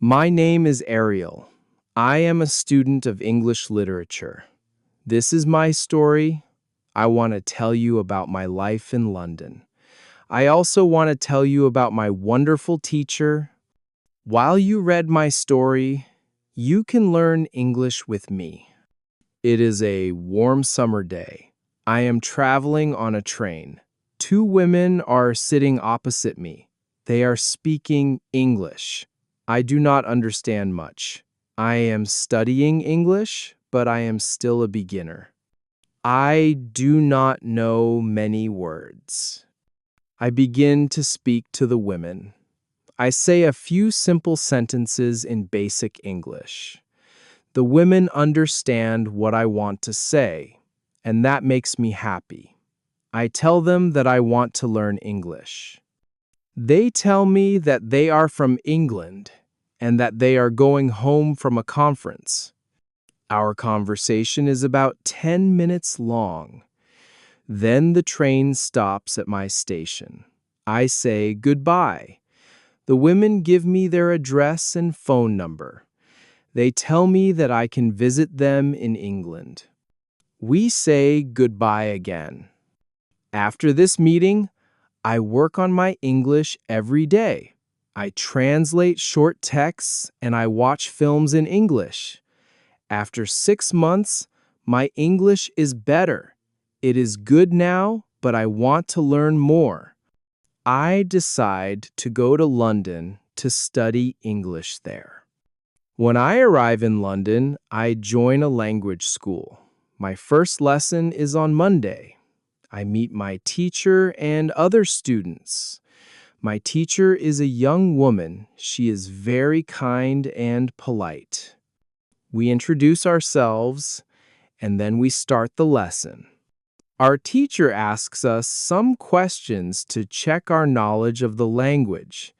My name is Ariel. I am a student of English literature. This is my story. I want to tell you about my life in London. I also want to tell you about my wonderful teacher. While you read my story, you can learn English with me. It is a warm summer day. I am traveling on a train. Two women are sitting opposite me. They are speaking English. I do not understand much. I am studying English, but I am still a beginner. I do not know many words. I begin to speak to the women. I say a few simple sentences in basic English. The women understand what I want to say, and that makes me happy. I tell them that I want to learn English. They tell me that they are from England and that they are going home from a conference. Our conversation is about 10 minutes long. Then the train stops at my station. I say goodbye. The women give me their address and phone number. They tell me that I can visit them in England. We say goodbye again. After this meeting, I work on my English every day. I translate short texts and I watch films in English. After 6 months, my English is better. It is good now, but I want to learn more. I decide to go to London to study English there. When I arrive in London, I join a language school. My first lesson is on Monday. I meet my teacher and other students. My teacher is a young woman. She is very kind and polite. We introduce ourselves, and then we start the lesson. Our teacher asks us some questions to check our knowledge of the language.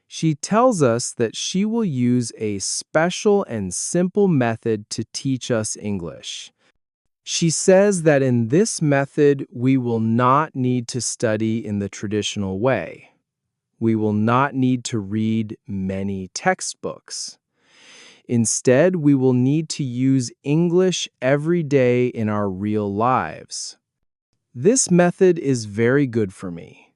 She tells us that she will use a special and simple method to teach us English. She says that in this method, we will not need to study in the traditional way. We will not need to read many textbooks. Instead, we will need to use English every day in our real lives. This method is very good for me.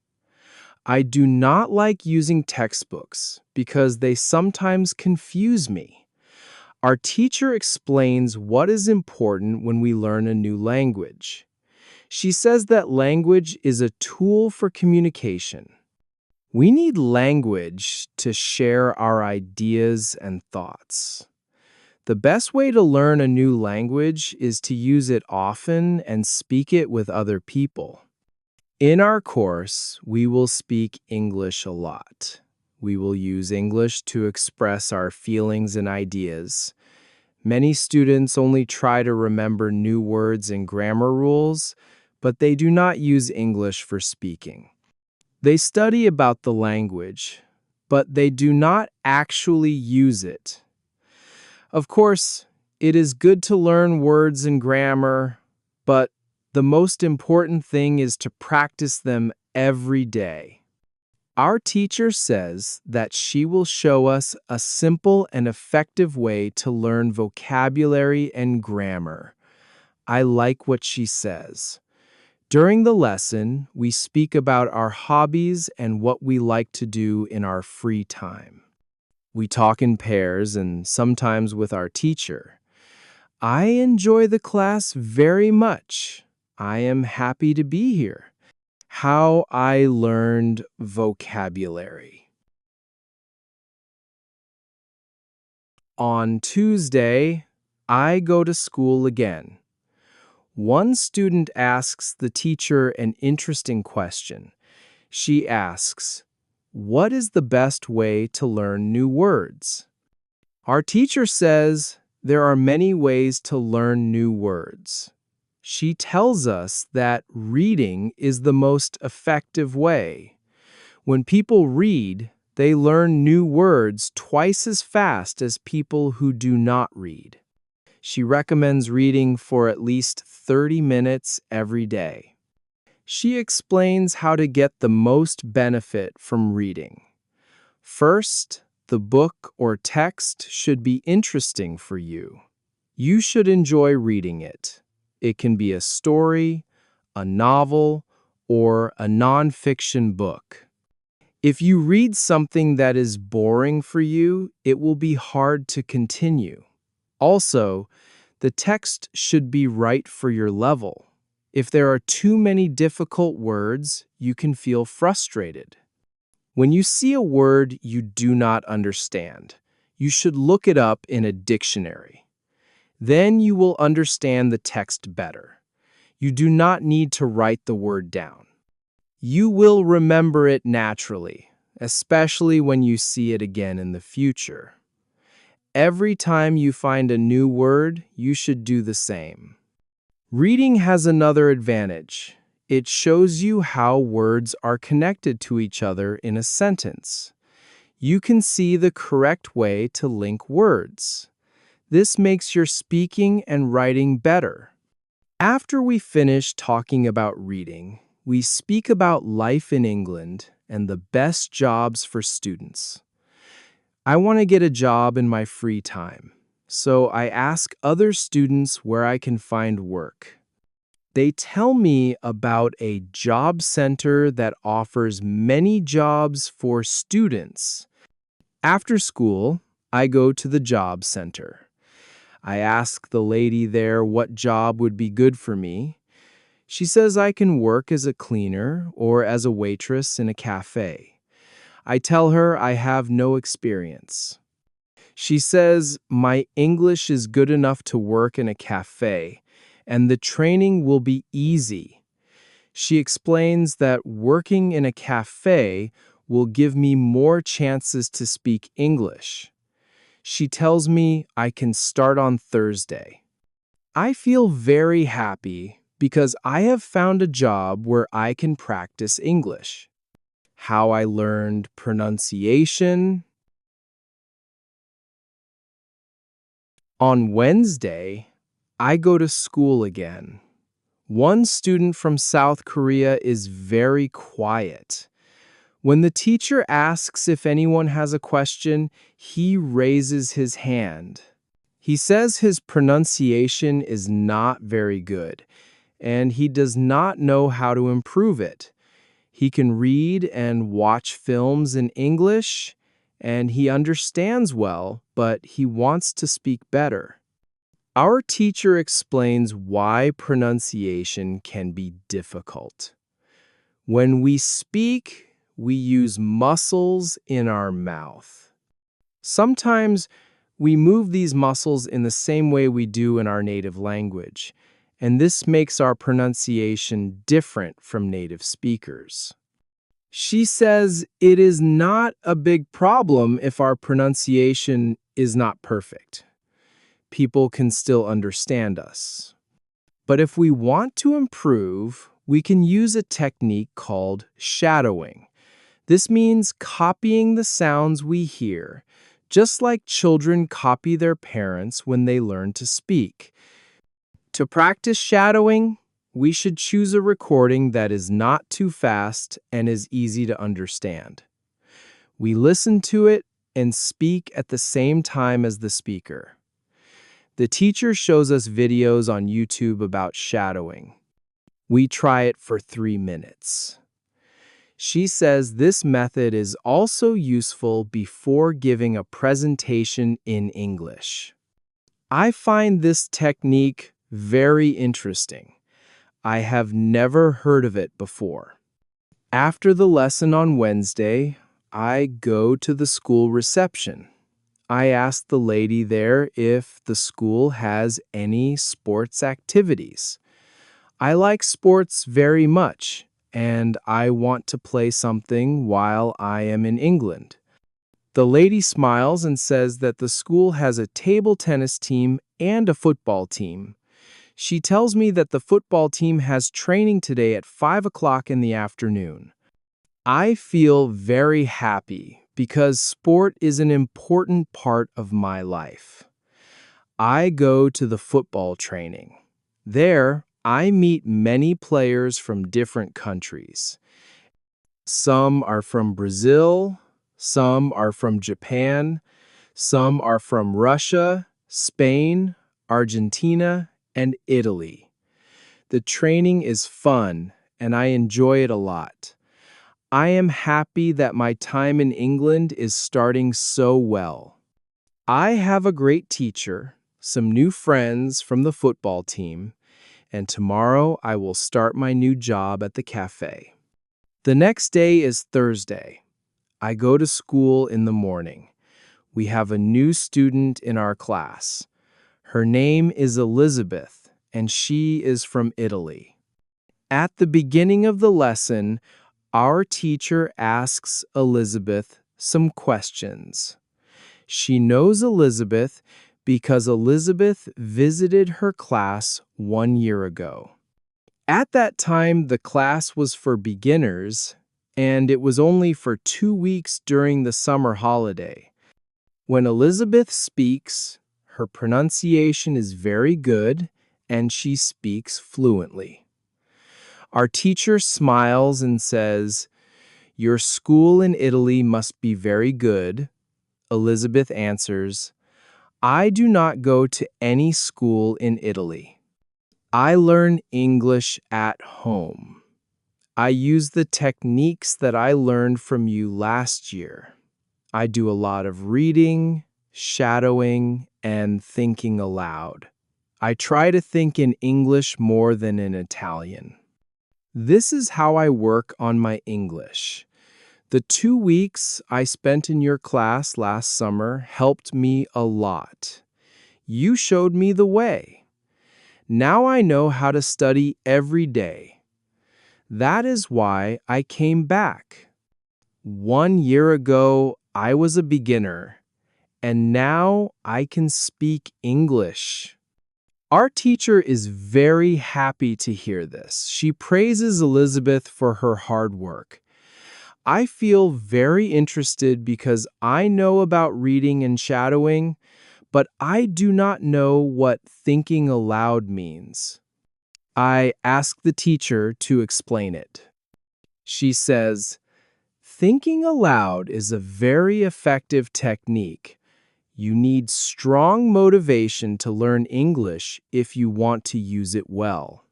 I do not like using textbooks because they sometimes confuse me. Our teacher explains what is important when we learn a new language. She says that language is a tool for communication. We need language to share our ideas and thoughts. The best way to learn a new language is to use it often and speak it with other people. In our course, we will speak English a lot. We will use English to express our feelings and ideas. Many students only try to remember new words and grammar rules, but they do not use English for speaking. They study about the language, but they do not actually use it. Of course, it is good to learn words and grammar, but the most important thing is to practice them every day. Our teacher says that she will show us a simple and effective way to learn vocabulary and grammar. I like what she says. During the lesson, we speak about our hobbies and what we like to do in our free time. We talk in pairs and sometimes with our teacher. I enjoy the class very much. I am happy to be here. How I learned vocabulary. On Tuesday, I go to school again. One student asks the teacher an interesting question. She asks, "What is the best way to learn new words?" Our teacher says there are many ways to learn new words. She tells us that reading is the most effective way. When people read, they learn new words twice as fast as people who do not read. She recommends reading for at least 30 minutes every day. She explains how to get the most benefit from reading. First, the book or text should be interesting for you. You should enjoy reading it. It can be a story, a novel, or a nonfiction book. If you read something that is boring for you, it will be hard to continue. Also, the text should be right for your level. If there are too many difficult words, you can feel frustrated. When you see a word you do not understand, you should look it up in a dictionary. Then you will understand the text better. You do not need to write the word down. You will remember it naturally, especially when you see it again in the future. Every time you find a new word, you should do the same. Reading has another advantage. It shows you how words are connected to each other in a sentence. You can see the correct way to link words. This makes your speaking and writing better. After we finish talking about reading, we speak about life in England and the best jobs for students. I want to get a job in my free time, so I ask other students where I can find work. They tell me about a job center that offers many jobs for students. After school, I go to the job center. I ask the lady there what job would be good for me. She says I can work as a cleaner or as a waitress in a cafe. I tell her I have no experience. She says my English is good enough to work in a cafe, and the training will be easy. She explains that working in a cafe will give me more chances to speak English. She tells me I can start on Thursday. I feel very happy because I have found a job where I can practice English. How I learned pronunciation. On Wednesday, I go to school again. One student from South Korea is very quiet. When the teacher asks if anyone has a question, he raises his hand. He says his pronunciation is not very good, and he does not know how to improve it. He can read and watch films in English, and he understands well, but he wants to speak better. Our teacher explains why pronunciation can be difficult. When we speak, we use muscles in our mouth. Sometimes we move these muscles in the same way we do in our native language, and this makes our pronunciation different from native speakers. She says it is not a big problem if our pronunciation is not perfect. People can still understand us. But if we want to improve, we can use a technique called shadowing. This means copying the sounds we hear, just like children copy their parents when they learn to speak. To practice shadowing, we should choose a recording that is not too fast and is easy to understand. We listen to it and speak at the same time as the speaker. The teacher shows us videos on YouTube about shadowing. We try it for 3 minutes. She says this method is also useful before giving a presentation in English. I find this technique very interesting. I have never heard of it before. After the lesson on Wednesday, I go to the school reception. I ask the lady there if the school has any sports activities. I like sports very much, and I want to play something while I am in England. The lady smiles and says that the school has a table tennis team and a football team. She tells me that the football team has training today at 5 o'clock in the afternoon. I feel very happy because sport is an important part of my life. I go to the football training. There, I meet many players from different countries. Some are from Brazil, Some are from Japan, some are from Russia, Spain, Argentina, and Italy. The training is fun, and I enjoy it a lot. I am happy that my time in England is starting so well. I have a great teacher, some new friends from the football team, and tomorrow I will start my new job at the cafe. The next day is Thursday. I go to school in the morning. We have a new student in our class. Her name is Elizabeth, and she is from Italy. At the beginning of the lesson, our teacher asks Elizabeth some questions. She knows Elizabeth because Elizabeth visited her class 1 year ago. At that time, the class was for beginners, and it was only for 2 weeks during the summer holiday. When Elizabeth speaks, her pronunciation is very good, and she speaks fluently. Our teacher smiles and says, "Your school in Italy must be very good." Elizabeth answers, "I do not go to any school in Italy. I learn English at home. I use the techniques that I learned from you last year. I do a lot of reading, shadowing, and thinking aloud. I try to think in English more than in Italian. This is how I work on my English. The 2 weeks I spent in your class last summer helped me a lot. You showed me the way. Now I know how to study every day. That is why I came back. 1 year ago, I was a beginner, and now I can speak English." Our teacher is very happy to hear this. She praises Elizabeth for her hard work. I feel very interested because I know about reading and shadowing, but I do not know what thinking aloud means. I ask the teacher to explain it. She says, "Thinking aloud is a very effective technique. You need strong motivation to learn English if you want to use it well.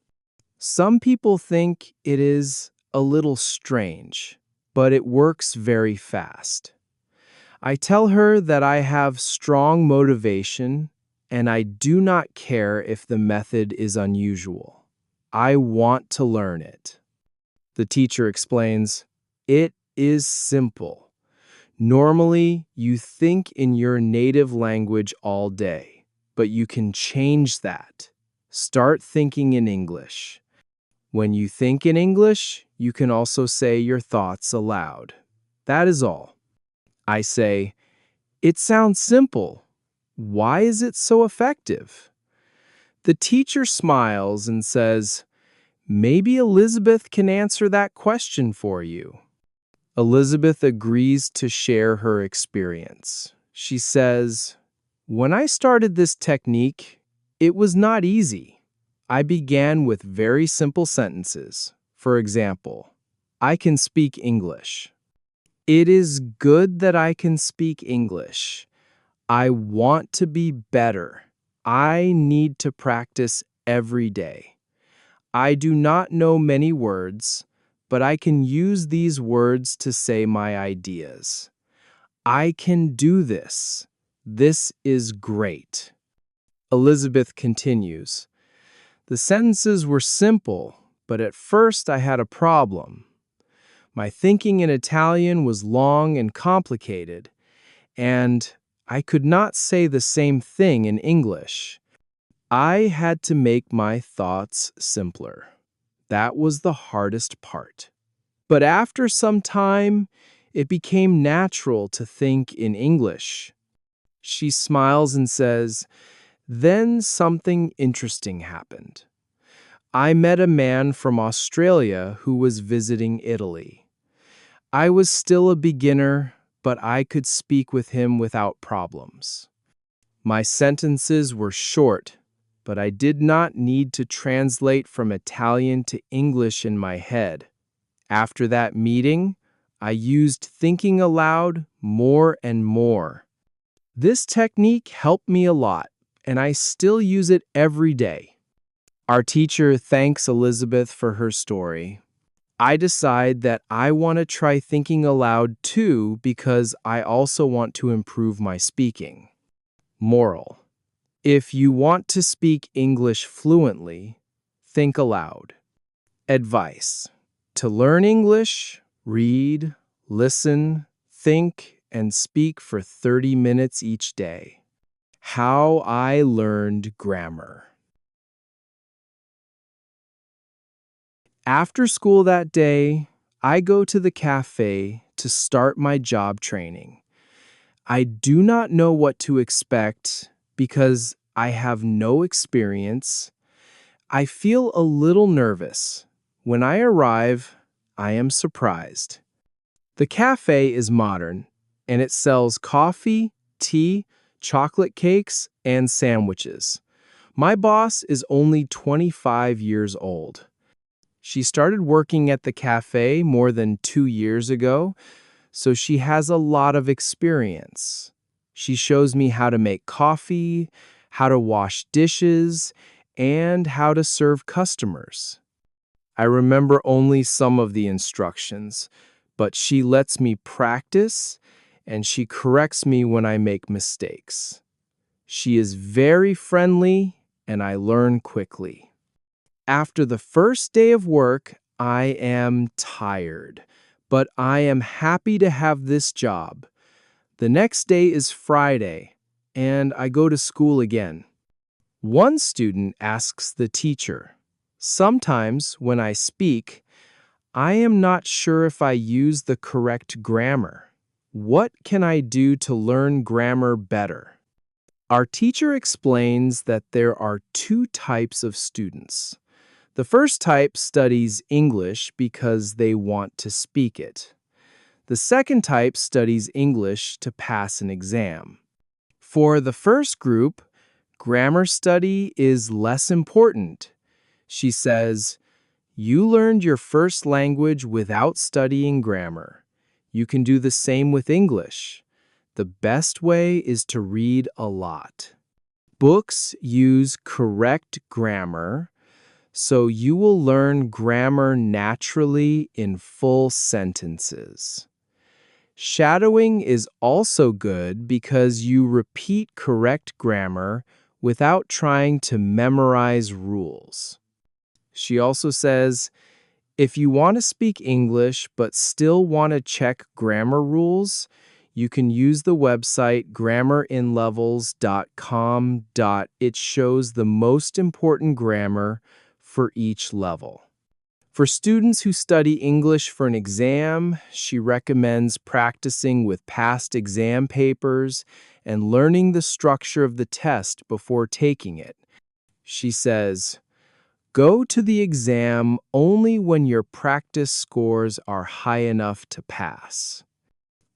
Some people think it is a little strange, but it works very fast." I tell her that I have strong motivation and I do not care if the method is unusual. I want to learn it. The teacher explains, "It is simple. Normally, you think in your native language all day, but you can change that. Start thinking in English. When you think in English, you can also say your thoughts aloud. That is all." I say, "It sounds simple. Why is it so effective?" The teacher smiles and says, "Maybe Elizabeth can answer that question for you." Elizabeth agrees to share her experience. She says, "When I started this technique, it was not easy. I began with very simple sentences. For example, I can speak English. It is good that I can speak English. I want to be better. I need to practice every day. I do not know many words, but I can use these words to say my ideas. I can do this. This is great." Elizabeth continues, "The sentences were simple, but at first I had a problem. My thinking in Italian was long and complicated, and I could not say the same thing in English. I had to make my thoughts simpler. That was the hardest part. But after some time, it became natural to think in English." She smiles and says, "Then something interesting happened. I met a man from Australia who was visiting Italy. I was still a beginner, but I could speak with him without problems. My sentences were short, but I did not need to translate from Italian to English in my head. After that meeting, I used thinking aloud more and more. This technique helped me a lot, and I still use it every day. Our teacher thanks Elizabeth for her story. I decide that I want to try thinking aloud too because I also want to improve my speaking. Moral: if you want to speak English fluently, think aloud. Advice: to learn English, read, listen, think, and speak for 30 minutes each day. How I learned grammar. After school that day, I go to the cafe to start my job training. I do not know what to expect because I have no experience. I feel a little nervous. When I arrive, I am surprised. The cafe is modern, and it sells coffee, tea, chocolate cakes, and sandwiches. My boss is only 25 years old. She started working at the cafe more than 2 years ago, so she has a lot of experience. She shows me how to make coffee, how to wash dishes, and how to serve customers. I remember only some of the instructions, but she lets me practice and she corrects me when I make mistakes. She is very friendly and I learn quickly. After the first day of work, I am tired, but I am happy to have this job. The next day is Friday, and I go to school again. One student asks the teacher, "Sometimes when I speak, I am not sure if I use the correct grammar. What can I do to learn grammar better?" Our teacher explains that there are two types of students. The first type studies English because they want to speak it. The second type studies English to pass an exam. For the first group, grammar study is less important. She says, "You learned your first language without studying grammar. You can do the same with English. The best way is to read a lot. Books use correct grammar, so you will learn grammar naturally in full sentences. Shadowing is also good because you repeat correct grammar without trying to memorize rules." She also says, if you want to speak English but still want to check grammar rules, you can use the website grammerinlevels.com. It shows the most important grammar for each level. For students who study English for an exam, she recommends practicing with past exam papers and learning the structure of the test before taking it. She says, go to the exam only when your practice scores are high enough to pass.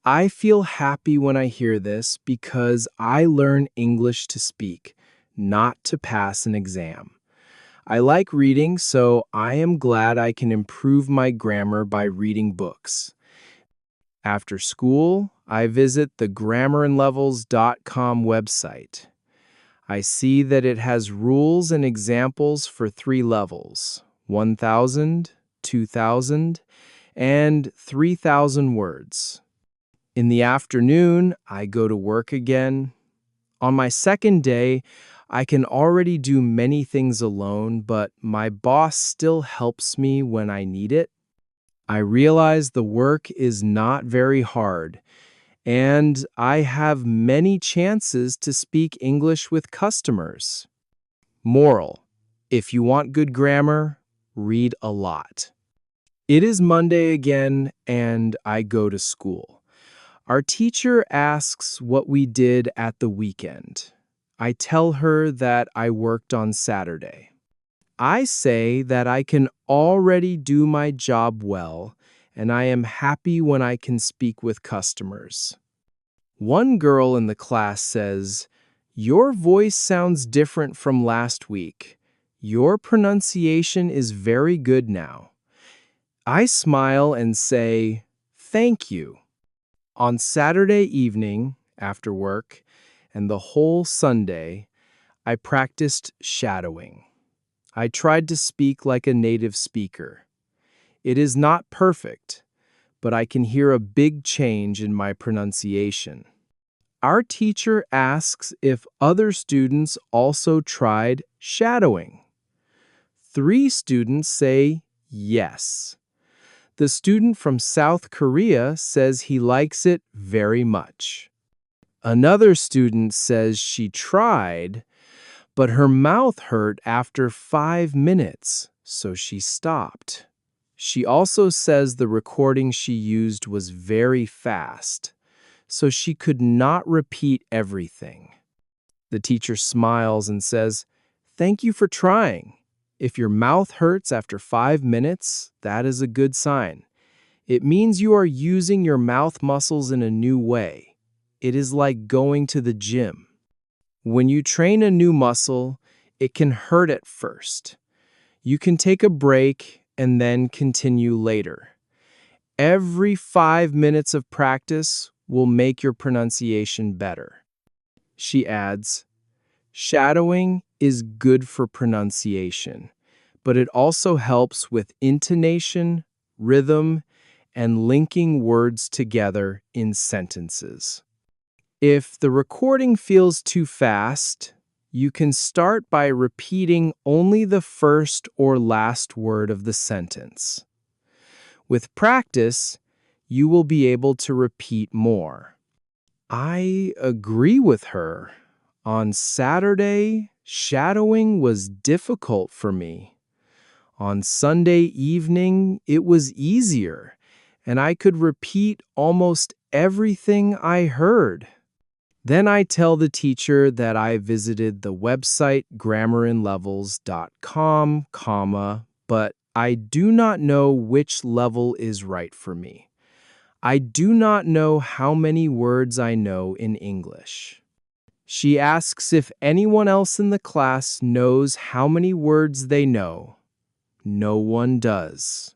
I feel happy when I hear this because I learn English to speak, not to pass an exam. I like reading, so I am glad I can improve my grammar by reading books. After school, I visit the grammerinlevels.com website. I see that it has rules and examples for 3 levels: 1,000, 2,000, and 3,000 words. In the afternoon, I go to work again. On my second day, I can already do many things alone, but my boss still helps me when I need it. I realize the work is not very hard, and I have many chances to speak English with customers. Moral: if you want good grammar, read a lot. It is Monday again, and I go to school. Our teacher asks what we did at the weekend. I tell her that I worked on Saturday. I say that I can already do my job well, and I am happy when I can speak with customers. One girl in the class says, "Your voice sounds different from last week. Your pronunciation is very good now." I smile and say, "Thank you." On Saturday evening, after work, and the whole Sunday, I practiced shadowing. I tried to speak like a native speaker. It is not perfect, but I can hear a big change in my pronunciation. Our teacher asks if other students also tried shadowing. 3 students say yes. The student from South Korea says he likes it very much. Another student says she tried, but her mouth hurt after 5 minutes, so she stopped. She also says the recording she used was very fast, so she could not repeat everything. The teacher smiles and says, "Thank you for trying. If your mouth hurts after 5 minutes, that is a good sign. It means you are using your mouth muscles in a new way. It is like going to the gym. When you train a new muscle, it can hurt at first. You can take a break and then continue later. Every 5 minutes of practice will make your pronunciation better." She adds, "Shadowing is good for pronunciation, but it also helps with intonation, rhythm, and linking words together in sentences. If the recording feels too fast, you can start by repeating only the first or last word of the sentence. With practice, you will be able to repeat more." I agree with her. On Saturday, shadowing was difficult for me. On Sunday evening, it was easier, and I could repeat almost everything I heard. Then I tell the teacher that I visited the website grammarinlevels.com, but I do not know which level is right for me. I do not know how many words I know in English. She asks if anyone else in the class knows how many words they know. No one does.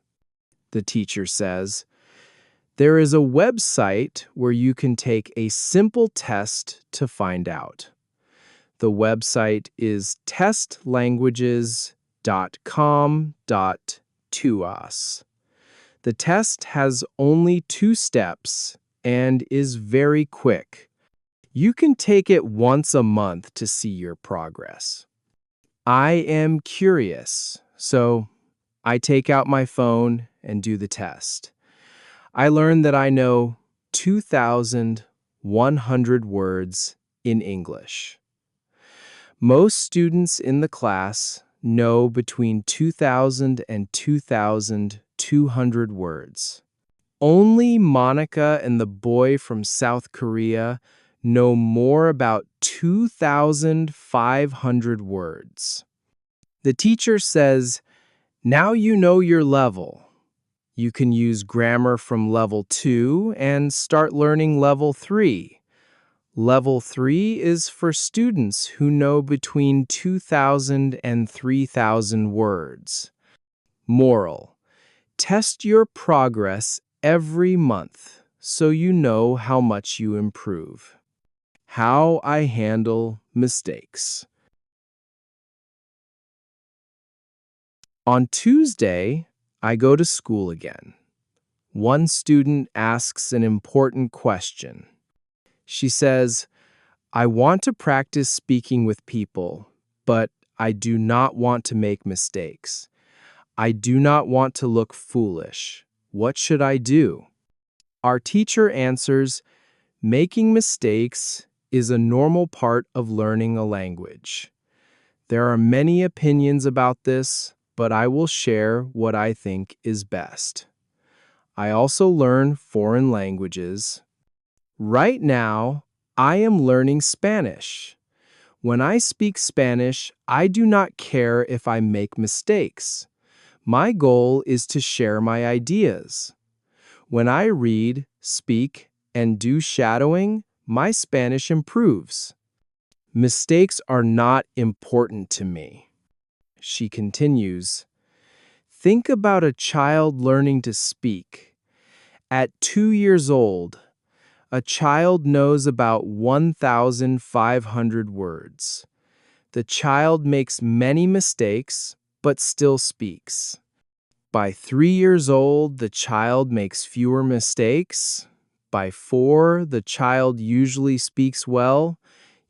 The teacher says, "There is a website where you can take a simple test to find out. The website is testlanguages.com.tuas. The test has only 2 steps and is very quick. You can take it once a month to see your progress." I am curious, so I take out my phone and do the test. I learn that I know 2,100 words in English. Most students in the class know between 2,000 and 2,200 words. Only Monica and the boy from South Korea know more about 2,500 words. The teacher says, "Now you know your level. You can use grammar from level 2 and start learning level 3. Level 3 is for students who know between 2,000 and 3,000 words. Moral: test your progress every month so you know how much you improve." How I handle mistakes. On Tuesday, I go to school again. One student asks an important question. She says, "I want to practice speaking with people, but I do not want to make mistakes. I do not want to look foolish. What should I do?" Our teacher answers, "Making mistakes is a normal part of learning a language. There are many opinions about this, but I will share what I think is best. I also learn foreign languages. Right now, I am learning Spanish. When I speak Spanish, I do not care if I make mistakes. My goal is to share my ideas. When I read, speak, and do shadowing, my Spanish improves. Mistakes are not important to me." She continues, "Think about a child learning to speak. At 2 years old, A child knows about 1,500 words. The child makes many mistakes, but still speaks. By 3 years old, the child makes fewer mistakes. By 4, the child usually speaks well.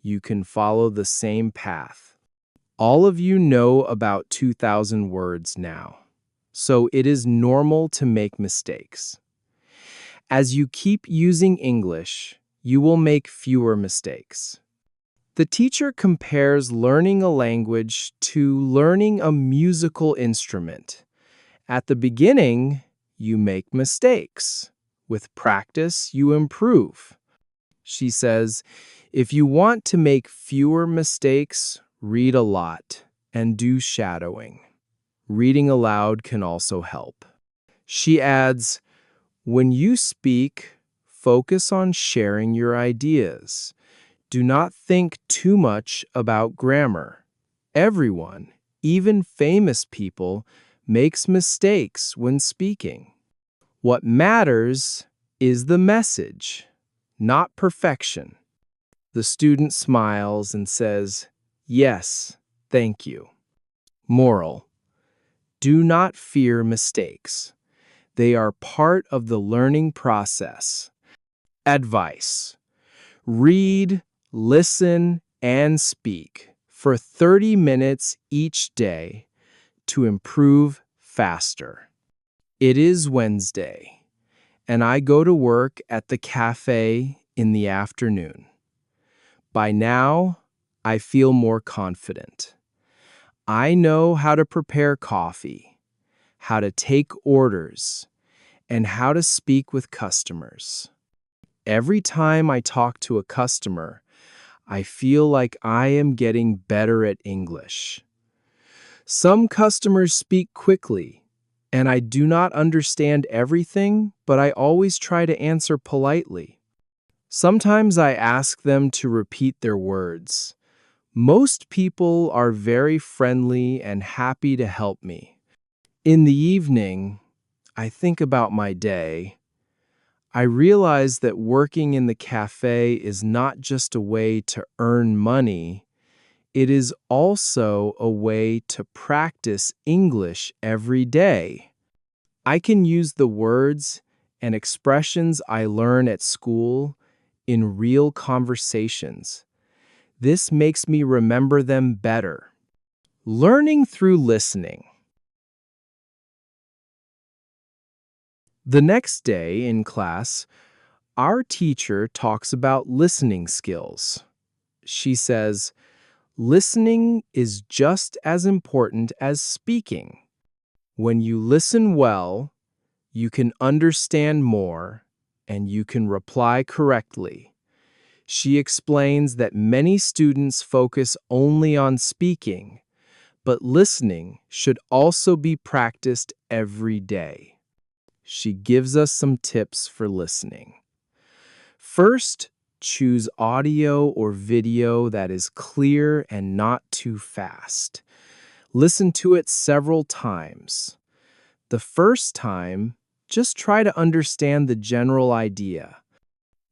You can follow the same path. All of you know about 2,000 words now, so it is normal to make mistakes. As you keep using English, you will make fewer mistakes. The teacher compares learning a language to learning a musical instrument. At the beginning, you make mistakes. With practice, you improve. She says, if you want to make fewer mistakes, read a lot and do shadowing. Reading aloud can also help. She adds, when you speak, focus on sharing your ideas. Do not think too much about grammar. Everyone, even famous people, makes mistakes when speaking. What matters is the message, not perfection. The student smiles and says, yes, thank you. Moral: do not fear mistakes. They are part of the learning process. Advice: read, listen, and speak for 30 minutes each day to improve faster. It is Wednesday, and I go to work at the cafe in the afternoon. By now, I feel more confident. I know how to prepare coffee, how to take orders, and how to speak with customers. Every time I talk to a customer, I feel like I am getting better at English. Some customers speak quickly, and I do not understand everything, but I always try to answer politely. Sometimes I ask them to repeat their words. Most people are very friendly and happy to help me. In the evening, I think about my day. I realize that working in the cafe is not just a way to earn money, it is also a way to practice English every day. I can use the words and expressions I learn at school in real conversations. This makes me remember them better. Learning through listening. The next day in class, our teacher talks about listening skills. She says, listening is just as important as speaking. When you listen well, you can understand more and you can reply correctly. She explains that many students focus only on speaking, but listening should also be practiced every day. She gives us some tips for listening. First, choose audio or video that is clear and not too fast. Listen to it several times. The first time, just try to understand the general idea.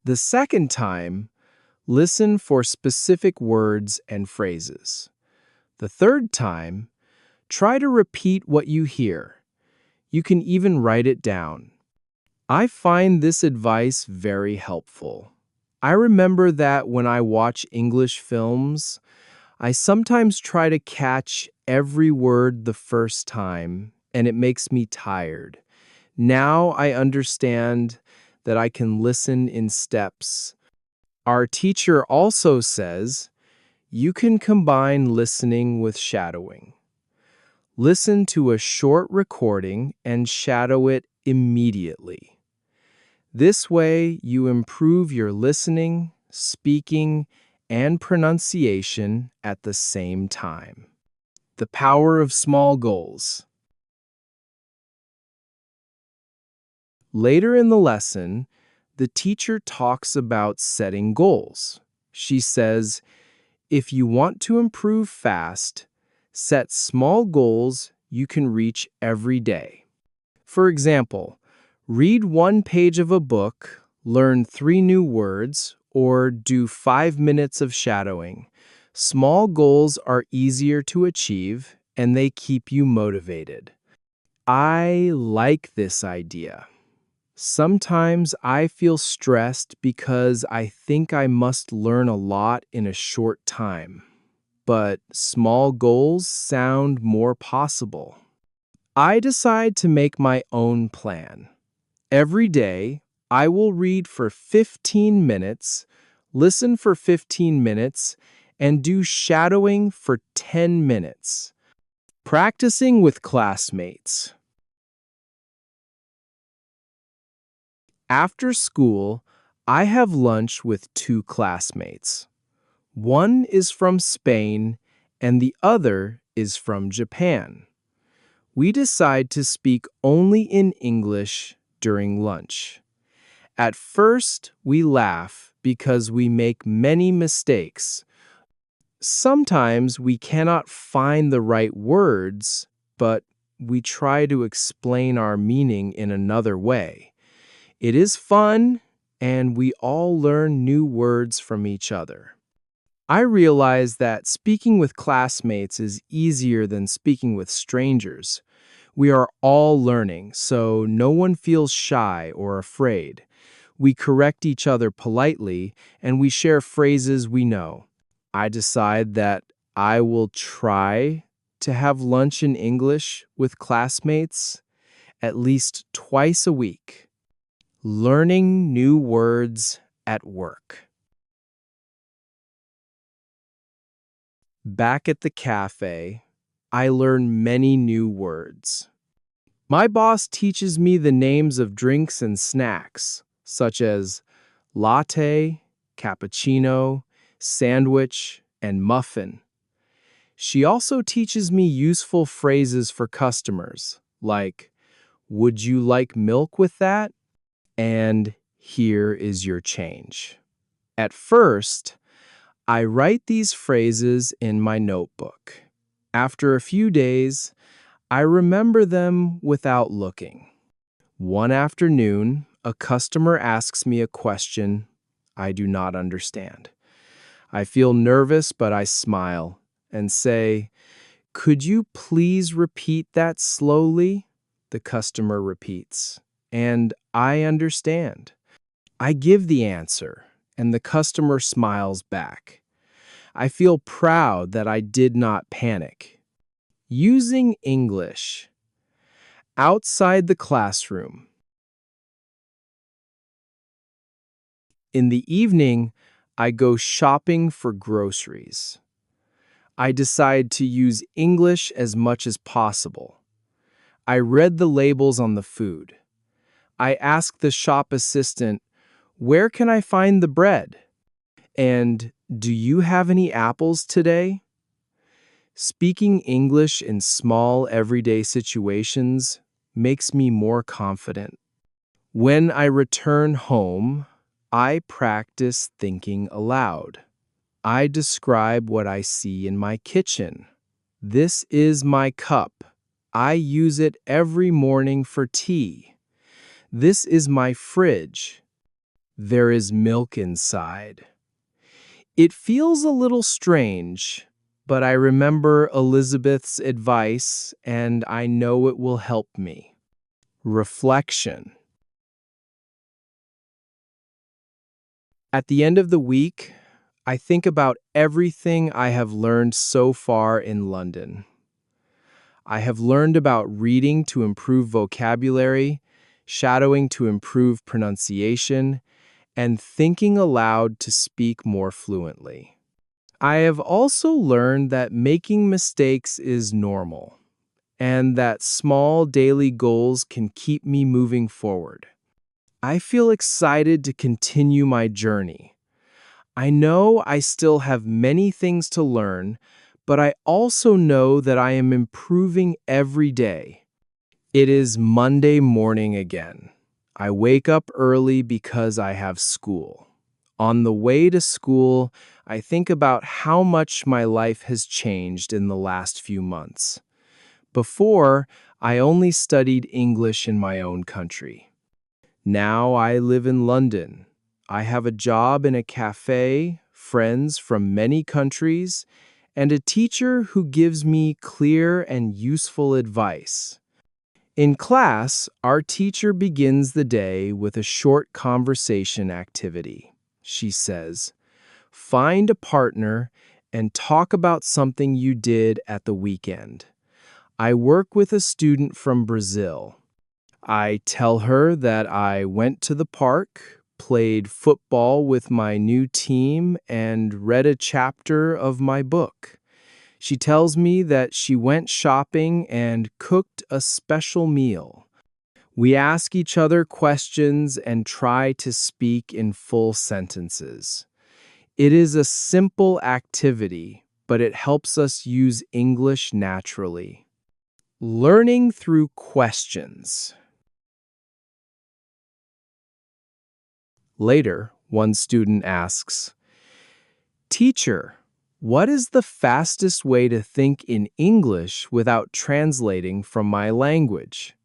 The second time, listen for specific words and phrases. The third time, try to repeat what you hear. You can even write it down. I find this advice very helpful. I remember that when I watch English films, I sometimes try to catch every word the first time, and it makes me tired. Now I understand that I can listen in steps. Our teacher also says you can combine listening with shadowing. Listen to a short recording and shadow it immediately. This way, you improve your listening, speaking, and pronunciation at the same time. The power of small goals. Later in the lesson, the teacher talks about setting goals. She says, if you want to improve fast, set small goals you can reach every day. For example, read one page of a book, learn 3 new words, or do 5 minutes of shadowing. Small goals are easier to achieve and they keep you motivated. I like this idea. Sometimes I feel stressed because I think I must learn a lot in a short time, but small goals sound more possible. I decide to make my own plan. Every day, I will read for 15 minutes, listen for 15 minutes, and do shadowing for 10 minutes. Practicing with classmates. After school, I have lunch with 2 classmates. One is from Spain and the other is from Japan. We decide to speak only in English during lunch. At first, we laugh because we make many mistakes. Sometimes we cannot find the right words, but we try to explain our meaning in another way. It is fun, and we all learn new words from each other. I realize that speaking with classmates is easier than speaking with strangers. We are all learning, so no one feels shy or afraid. We correct each other politely, and we share phrases we know. I decide that I will try to have lunch in English with classmates at least twice a week. Learning new words at work. Back at the cafe, I learn many new words. My boss teaches me the names of drinks and snacks, such as latte, cappuccino, sandwich, and muffin. She also teaches me useful phrases for customers, like, "Would you like milk with that?" and "Here is your change." At first, I write these phrases in my notebook. After a few days, I remember them without looking. One afternoon, a customer asks me a question I do not understand. I feel nervous, but I smile and say, "Could you please repeat that slowly?" The customer repeats, and I understand. I give the answer, and the customer smiles back. I feel proud that I did not panic. Using English. Outside the classroom. In the evening, I go shopping for groceries. I decide to use English as much as possible. I read the labels on the food. I ask the shop assistant, "Where can I find the bread?" And, "Do you have any apples today?" Speaking English in small everyday situations makes me more confident. When I return home, I practice thinking aloud. I describe what I see in my kitchen. This is my cup. I use it every morning for tea. This is my fridge. There is milk inside. It feels a little strange, but I remember Elizabeth's advice and I know it will help me. Reflection. At the end of the week, I think about everything I have learned so far in London. I have learned about reading to improve vocabulary, shadowing to improve pronunciation, and thinking aloud to speak more fluently. I have also learned that making mistakes is normal, and that small daily goals can keep me moving forward. I feel excited to continue my journey. I know I still have many things to learn, but I also know that I am improving every day. It is Monday morning again. I wake up early because I have school. On the way to school, I think about how much my life has changed in the last few months. Before, I only studied English in my own country. Now I live in London. I have a job in a cafe, friends from many countries, and a teacher who gives me clear and useful advice. In class, our teacher begins the day with a short conversation activity. She says, "Find a partner and talk about something you did at the weekend." I work with a student from Brazil. I tell her that I went to the park, played football with my new team, and read a chapter of my book. She tells me that she went shopping and cooked a special meal. We ask each other questions and try to speak in full sentences. It is a simple activity, but it helps us use English naturally. Learning through questions. Later, one student asks, "Teacher, what is the fastest way to think in English without translating from my language?"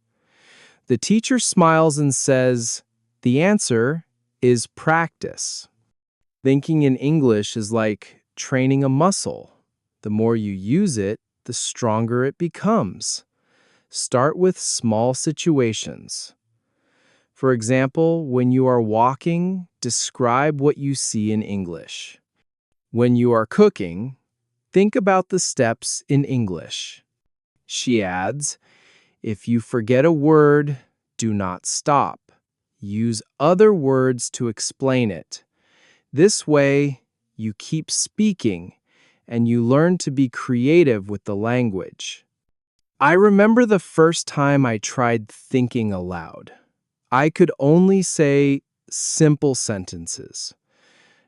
The teacher smiles and says, "The answer is practice." Thinking in English is like training a muscle. The more you use it, the stronger it becomes. Start with small situations. For example, when you are walking, describe what you see in English. When you are cooking, think about the steps in English. She adds, "If you forget a word, do not stop. Use other words to explain it. This way, you keep speaking and you learn to be creative with the language." I remember the first time I tried thinking aloud. I could only say simple sentences.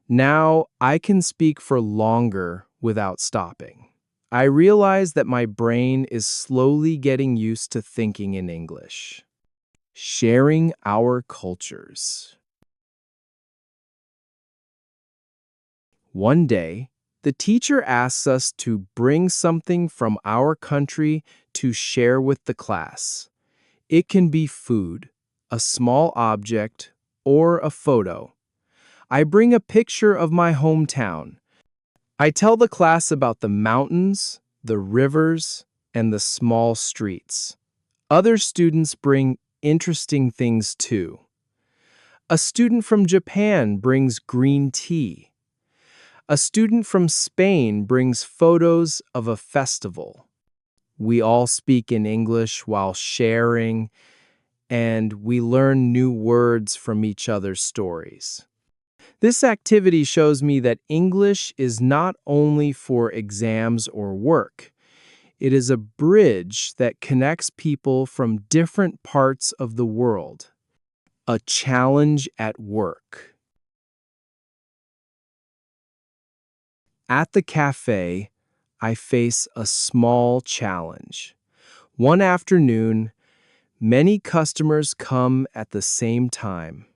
Now I can speak for longer without stopping. I realize that my brain is slowly getting used to thinking in English. Sharing our cultures. One day, the teacher asks us to bring something from our country to share with the class. It can be food, a small object, or a photo. I bring a picture of my hometown. I tell the class about the mountains, the rivers, and the small streets. Other students bring interesting things too. A student from Japan brings green tea. A student from Spain brings photos of a festival. We all speak in English while sharing, and we learn new words from each other's stories. This activity shows me that English is not only for exams or work. It is a bridge that connects people from different parts of the world. A challenge at work. At the cafe, I face a small challenge. One afternoon, many customers come at the same time.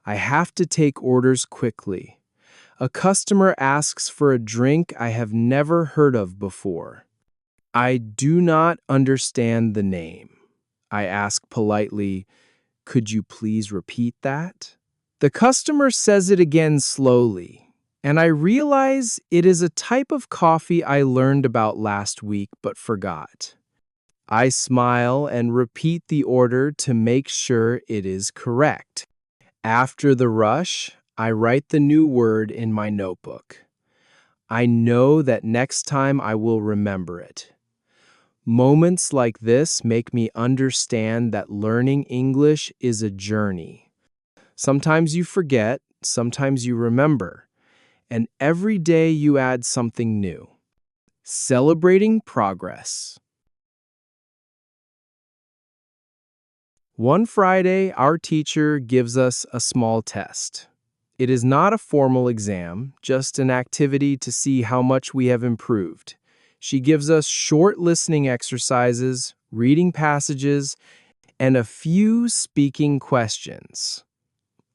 I have to take orders quickly. A customer asks for a drink I have never heard of before. I do not understand the name. I ask politely, "Could you please repeat that?" The customer says it again slowly, and I realize it is a type of coffee I learned about last week but forgot. I smile and repeat the order to make sure it is correct. After the rush, I write the new word in my notebook. I know that next time I will remember it. Moments like this make me understand that learning English is a journey. Sometimes you forget, sometimes you remember, and every day you add something new. Celebrating progress. One Friday, our teacher gives us a small test. It is not a formal exam, just an activity to see how much we have improved. She gives us short listening exercises, reading passages, and a few speaking questions.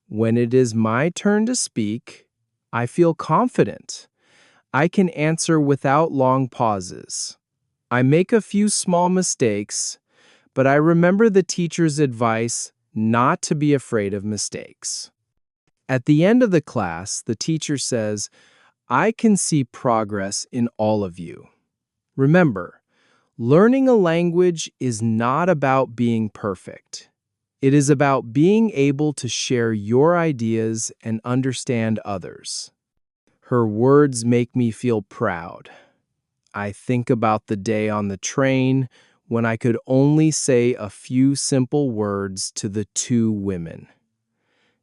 When it is my turn to speak, I feel confident. I can answer without long pauses. I make a few small mistakes, but I remember the teacher's advice not to be afraid of mistakes. At the end of the class, the teacher says, "I can see progress in all of you." Remember, learning a language is not about being perfect. It is about being able to share your ideas and understand others. Her words make me feel proud. I think about the day on the train when I could only say a few simple words to the two women.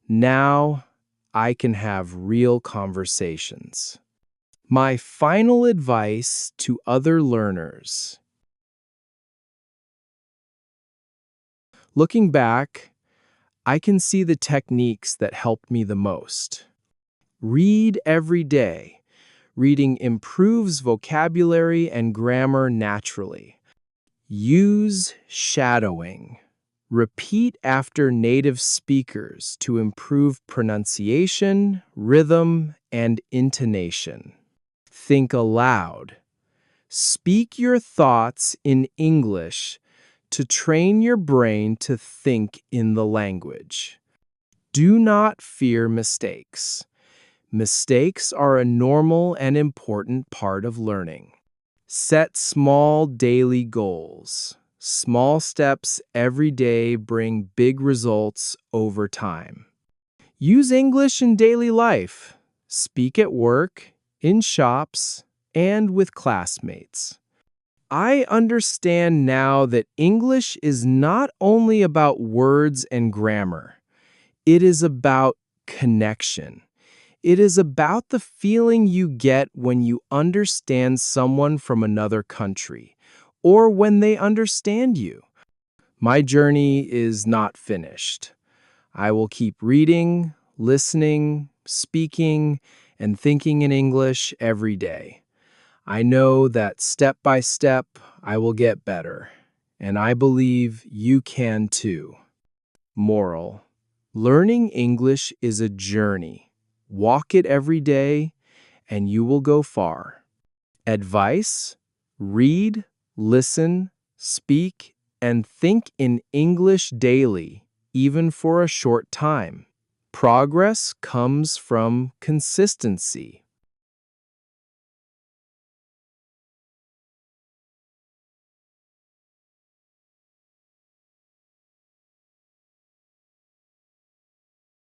Now, I can have real conversations. My final advice to other learners. Looking back, I can see the techniques that helped me the most. Read every day. Reading improves vocabulary and grammar naturally. Use shadowing. Repeat after native speakers to improve pronunciation, rhythm, and intonation. Think aloud. Speak your thoughts in English to train your brain to think in the language. Do not fear mistakes. Mistakes are a normal and important part of learning. Set small daily goals. Small steps every day bring big results over time. Use English in daily life. Speak at work, in shops, and with classmates. I understand now that English is not only about words and grammar. It is about connection. It is about the feeling you get when you understand someone from another country, or when they understand you. My journey is not finished. I will keep reading, listening, speaking, and thinking in English every day. I know that step by step, I will get better, and I believe you can too. Moral: learning English is a journey. Walk it every day, and you will go far. Advice: read, listen, speak, and think in English daily, even for a short time. Progress comes from consistency.